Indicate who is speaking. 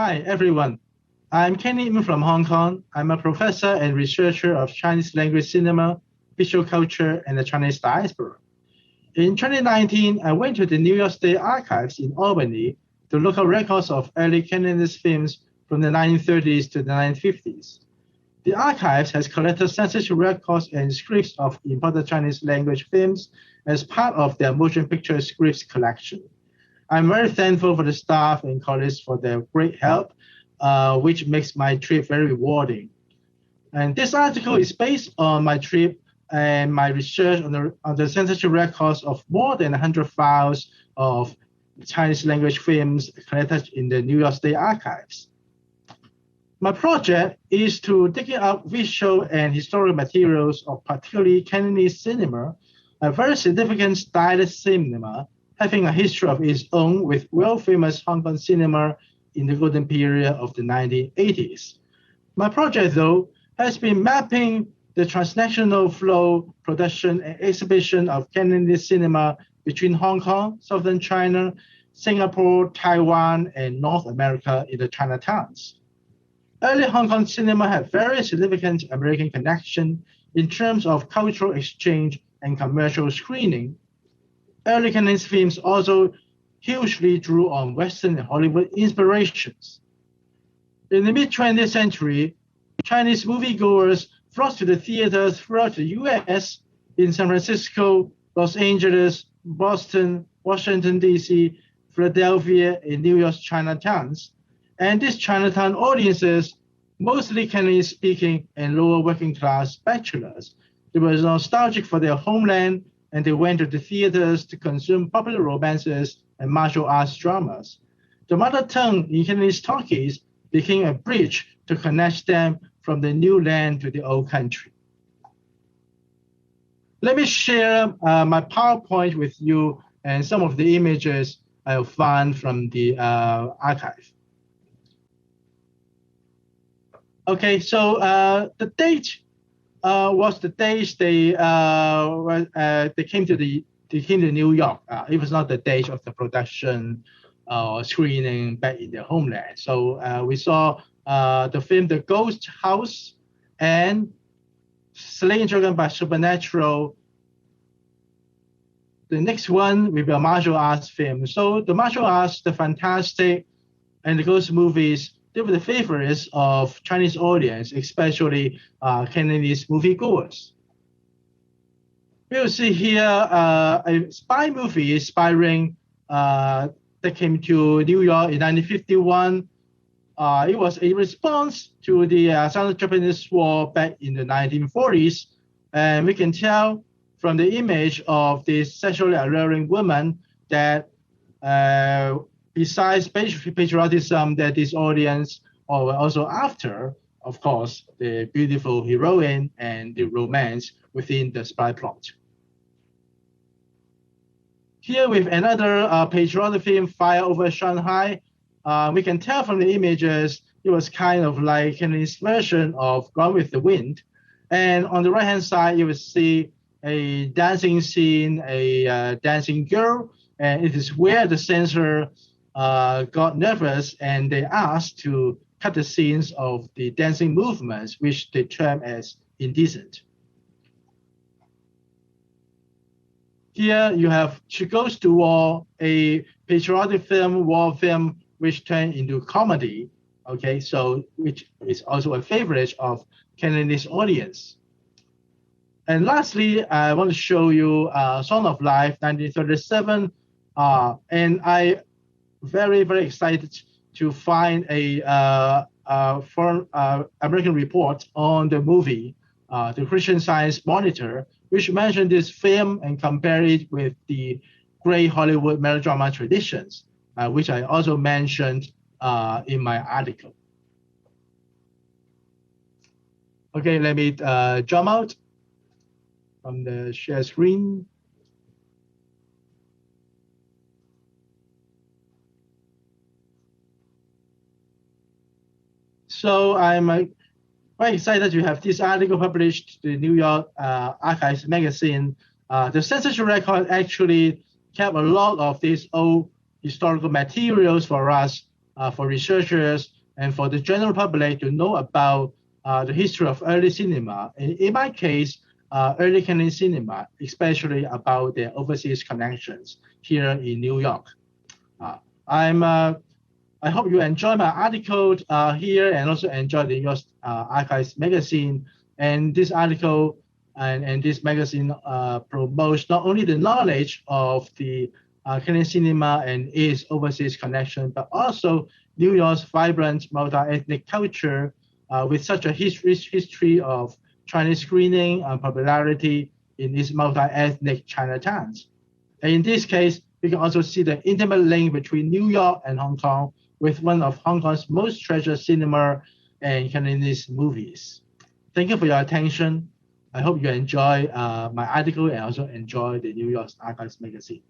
Speaker 1: Hi, everyone. I'm Kenny Ng from Hong Kong. I'm a professor and researcher of Chinese language cinema, visual culture, and the Chinese diaspora. In 2019, I went to the New York State Archives in Albany to look at records of early Cantonese films from the 1930s to the 1950s. The archives has collected censorship records and scripts of important Chinese language films as part of their motion picture scripts collection. I'm very thankful for the staff and colleagues for their great help, which makes my trip very rewarding. And this article is based on my trip and my research on the censorship records of more than 100 files of Chinese language films collected in the New York State Archives. My project is to dig up visual and historical materials of particularly Cantonese cinema, a very significant stylist cinema, having a history of its own with world-famous Hong Kong cinema in the golden period of the 1980s. My project, though, has been mapping the transnational flow, production, and exhibition of Cantonese cinema between Hong Kong, southern China, Singapore, Taiwan, and North America in the Chinatowns. Early Hong Kong cinema had very significant American connection in terms of cultural exchange and commercial screening. Early Cantonese films also hugely drew on Western and Hollywood inspirations. In the mid-20th century, Chinese moviegoers flocked to the theaters throughout the US, in San Francisco, Los Angeles, Boston, Washington, D.C., Philadelphia, and New York's Chinatowns. And these Chinatown audiences, mostly Cantonese-speaking and lower working-class bachelors, they were nostalgic for their homeland, and they went to the theaters to consume popular romances and martial arts dramas. The mother tongue in Cantonese talkies became a bridge to connect them from the new land to the old country. Let me share my PowerPoint with you and some of the images I found from the archive. Okay, so the date was the days they came to New York. It was not the date of the production or screening back in their homeland. So we saw the film The Ghost House and Slaying Dragon by Supernatural. The next one will be a martial arts film. So the martial arts, the fantastic, and the ghost movies, they were the favorites of Chinese audience, especially Cantonese moviegoers. We'll see here a spy movie, Spy Ring, that came to New York in 1951. It was a response to the Sino-Japanese War back in the 1940s. And we can tell from the image of this sexually alluring woman that besides patriotism that this audience were also after, of course, the beautiful heroine and the romance within the spy plot. Here with another patriotic film, Fire Over Shanghai, we can tell from the images, it was kind of like Cantonese version of Gone with the Wind. And on the right-hand side, you will see a dancing scene, a dancing girl, and it is where the censor got nervous and they asked to cut the scenes of the dancing movements, which they term as indecent. Here you have She Goes to War, a patriotic film, war film, which turned into comedy, okay, so which is also a favorite of Cantonese audience. And lastly, I want to show you Song of Life, 1937, and I very, very excited to find a foreign American report on the movie, the Christian Science Monitor, which mentioned this film and compare it with the great Hollywood melodrama traditions, which I also mentioned in my article. Okay, let me jump out from the share screen. So I'm very excited to have this article published in the New York Archives magazine. The censorship record actually kept a lot of these old historical materials for us for researchers and for the general public to know about the history of early cinema. In my case, early Canadian cinema, especially about their overseas connections here in New York. I hope you enjoy my article here and also enjoy the New York Archives magazine. And this article and this magazine promotes not only the knowledge of the Canadian cinema and its overseas connection, but also New York's vibrant multi-ethnic culture with such a history of Chinese screening and popularity in its multi-ethnic Chinatowns. And in this case, we can also see the intimate link between New York and Hong Kong with one of Hong Kong's most treasured cinema and Cantonese movies. Thank you for your attention. I hope you enjoy my article and also enjoy the New York Archives magazine.